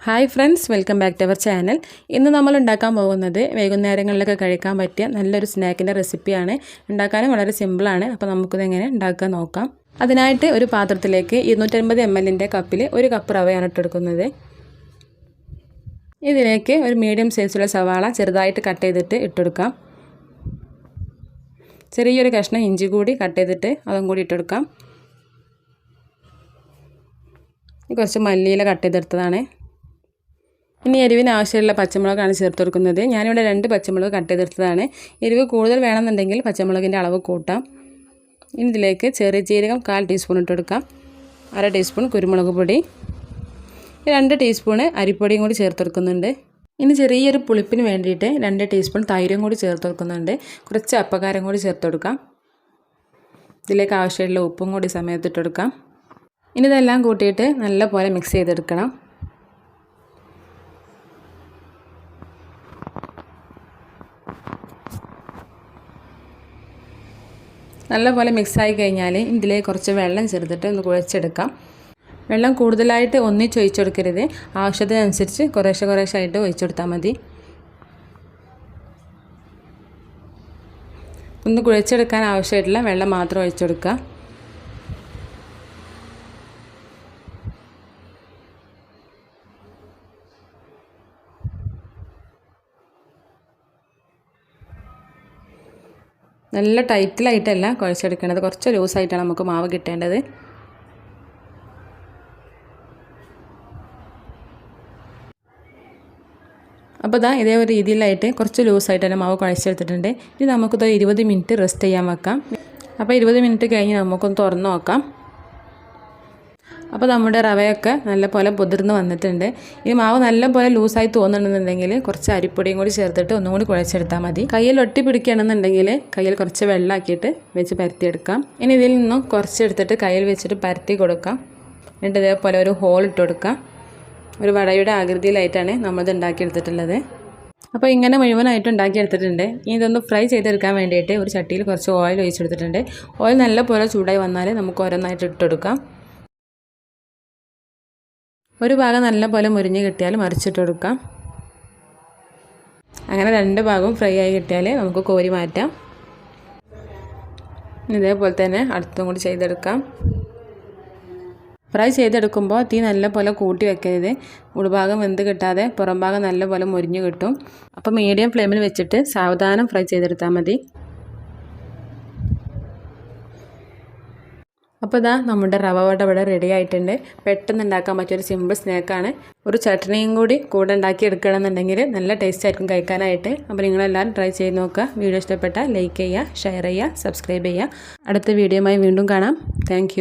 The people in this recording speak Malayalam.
Hi friends, welcome back to our channel. ഇന്ന് നമ്മൾ ഉണ്ടാക്കാൻ പോകുന്നത് വൈകുന്നേരങ്ങളിലൊക്കെ കഴിക്കാൻ പറ്റിയ നല്ലൊരു സ്നാക്കിൻ്റെ റെസിപ്പിയാണ്. ഉണ്ടാക്കാനും വളരെ സിമ്പിളാണ്. അപ്പോൾ നമുക്കിത് എങ്ങനെ ഉണ്ടാക്കാൻ നോക്കാം. അതിനായിട്ട് ഒരു പാത്രത്തിലേക്ക് 250 ml കപ്പിൽ 1 കപ്പ് റവയാണ് ഇട്ടെടുക്കുന്നത്. ഇതിലേക്ക് ഒരു മീഡിയം സൈസുള്ള സവാള ചെറുതായിട്ട് കട്ട് ചെയ്തിട്ട് ഇട്ടെടുക്കാം. ചെറിയൊരു കഷ്ണം ഇഞ്ചി കൂടി കട്ട് ചെയ്തിട്ട് അതും കൂടി ഇട്ടെടുക്കാം. കുറച്ച് മല്ലിയില കട്ട് ചെയ്തെടുത്തതാണ്. ഇനി എരിവിന് ആവശ്യമുള്ള പച്ചമുളകാണ് ചേർത്ത് കൊടുക്കുന്നത്. ഞാനിവിടെ 2 പച്ചമുളക് കട്ട് ചെയ്തെടുത്തതാണ്. എരിവ് കൂടുതൽ വേണമെന്നുണ്ടെങ്കിൽ പച്ചമുളകിൻ്റെ അളവ് കൂട്ടാം. ഇനി ഇതിലേക്ക് ചെറിയ ജീരകം 1/4 ടീസ്പൂൺ ഇട്ടെടുക്കാം. 1/2 ടീസ്പൂൺ കുരുമുളക് പൊടി, 2 ടീസ്പൂൺ അരിപ്പൊടിയും കൂടി ചേർത്ത് കൊടുക്കുന്നുണ്ട്. ഇനി ചെറിയൊരു പുളിപ്പിന് വേണ്ടിയിട്ട് 2 ടീസ്പൂൺ തൈരും കൂടി ചേർത്ത് കൊടുക്കുന്നുണ്ട്. കുറച്ച് അപ്പക്കാരം കൂടി ചേർത്ത് കൊടുക്കാം. ഇതിലേക്ക് ആവശ്യമുള്ള ഉപ്പും കൂടി സമയത്ത് ഇട്ടെടുക്കാം. ഇനി ഇതെല്ലാം കൂട്ടിയിട്ട് നല്ലപോലെ മിക്സ് ചെയ്തെടുക്കണം. നല്ലപോലെ മിക്സായി കഴിഞ്ഞാൽ ഇതിലേക്ക് കുറച്ച് വെള്ളം ചേർത്തിട്ട് ഒന്ന് കുഴച്ചെടുക്കാം. വെള്ളം കൂടുതലായിട്ട് ഒന്നിച്ച് ഒഴിച്ചു കൊടുക്കരുത്. ആവശ്യത്തിനനുസരിച്ച് കുറേശ്ശെ ആയിട്ട് ഒഴിച്ചു കൊടുത്താൽ മതി. ഒന്ന് കുഴച്ചെടുക്കാൻ ആവശ്യമായിട്ടുള്ള വെള്ളം മാത്രം ഒഴിച്ചു കൊടുക്കുക. നല്ല ടൈറ്റിലായിട്ടല്ല കുഴച്ചെടുക്കേണ്ടത്, കുറച്ച് ലൂസായിട്ടാണ് നമുക്ക് മാവ് കിട്ടേണ്ടത്. അപ്പോൾ ഇതേ ഒരു രീതിയിലായിട്ട് കുറച്ച് ലൂസായിട്ട് തന്നെ മാവ് കുഴച്ചെടുത്തിട്ടുണ്ട്. ഇനി നമുക്കിത് 20 മിനിറ്റ് റെസ്റ്റ് ചെയ്യാൻ വെക്കാം. അപ്പോൾ 20 മിനിറ്റ് കഴിഞ്ഞ് നമുക്കൊന്ന് തുറന്ന് നോക്കാം. അപ്പോൾ നമ്മുടെ റവയൊക്കെ നല്ലപോലെ പൊതിർന്ന് വന്നിട്ടുണ്ട്. ഈ മാവ് നല്ലപോലെ ലൂസായി തോന്നുന്നുണ്ടെങ്കിൽ കുറച്ച് അരിപ്പൊടിയും കൂടി ചേർത്തിട്ട് ഒന്നും കൂടി കുഴച്ചെടുത്താൽ മതി. കയ്യിൽ ഒട്ടി പിടിക്കുകയാണെന്നുണ്ടെങ്കിൽ കയ്യിൽ കുറച്ച് വെള്ളമാക്കിയിട്ട് വെച്ച് പരത്തിയെടുക്കാം. ഇനി ഇതിൽ നിന്നും കുറച്ചെടുത്തിട്ട് കയ്യിൽ വെച്ചിട്ട് പരത്തി കൊടുക്കാം. എന്നിട്ട് ഇതേപോലെ ഒരു ഹോൾ ഇട്ട് കൊടുക്കാം. ഒരു വടയുടെ ആകൃതിയിലായിട്ടാണ് നമ്മളിത് ഉണ്ടാക്കിയെടുത്തിട്ടുള്ളത്. അപ്പോൾ ഇങ്ങനെ മുഴുവനായിട്ട് ഉണ്ടാക്കിയെടുത്തിട്ടുണ്ട്. ഇനി ഇതൊന്ന് ഫ്രൈ ചെയ്തെടുക്കാൻ വേണ്ടിയിട്ട് ഒരു ചട്ടിയിൽ കുറച്ച് ഓയിൽ ഒഴിച്ചെടുത്തിട്ടുണ്ട്. ഓയിൽ നല്ലപോലെ ചൂടായി വന്നാൽ നമുക്ക് ഓരോന്നായിട്ട് ഇട്ടെടുക്കാം. ഒരു ഭാഗം നല്ലപോലെ മുരിഞ്ഞ് കിട്ടിയാൽ മറിച്ചിട്ട് കൊടുക്കാം. അങ്ങനെ 2 ഭാഗവും ഫ്രൈ ആയി കിട്ടിയാൽ നമുക്ക് കോരി മാറ്റാം. ഇതേപോലെ തന്നെ അടുത്തും കൂടി ചെയ്തെടുക്കാം. ഫ്രൈ ചെയ്തെടുക്കുമ്പോൾ തീ നല്ലപോലെ കൂട്ടി വെക്കരുത്. ഉൾഭാഗം വെന്ത് കിട്ടാതെ പുറം ഭാഗം നല്ലപോലെ മുരിഞ്ഞ് കിട്ടും. അപ്പോൾ മീഡിയം ഫ്ലെയിമിൽ വെച്ചിട്ട് സാവധാനം ഫ്രൈ ചെയ്തെടുത്താൽ മതി. അപ്പോൾ നമ്മുടെ റവ വട ഇവിടെ റെഡി ആയിട്ടുണ്ട്. പെട്ടെന്ന് ഉണ്ടാക്കാൻ പറ്റിയൊരു സിമ്പിൾ സ്നാക്കാണ്. ഒരു ചട്നിയും കൂടി കൂടെ ഉണ്ടാക്കി എടുക്കണമെന്നുണ്ടെങ്കിൽ നല്ല ടേസ്റ്റ് ആയിരിക്കും കഴിക്കാനായിട്ട്. അപ്പോൾ നിങ്ങളെല്ലാവരും ട്രൈ ചെയ്ത് നോക്കുക. വീഡിയോ ഇഷ്ടപ്പെട്ടാൽ ലൈക്ക് ചെയ്യുക, ഷെയർ ചെയ്യുക, സബ്സ്ക്രൈബ് ചെയ്യുക. അടുത്ത വീഡിയോയുമായി വീണ്ടും കാണാം. താങ്ക്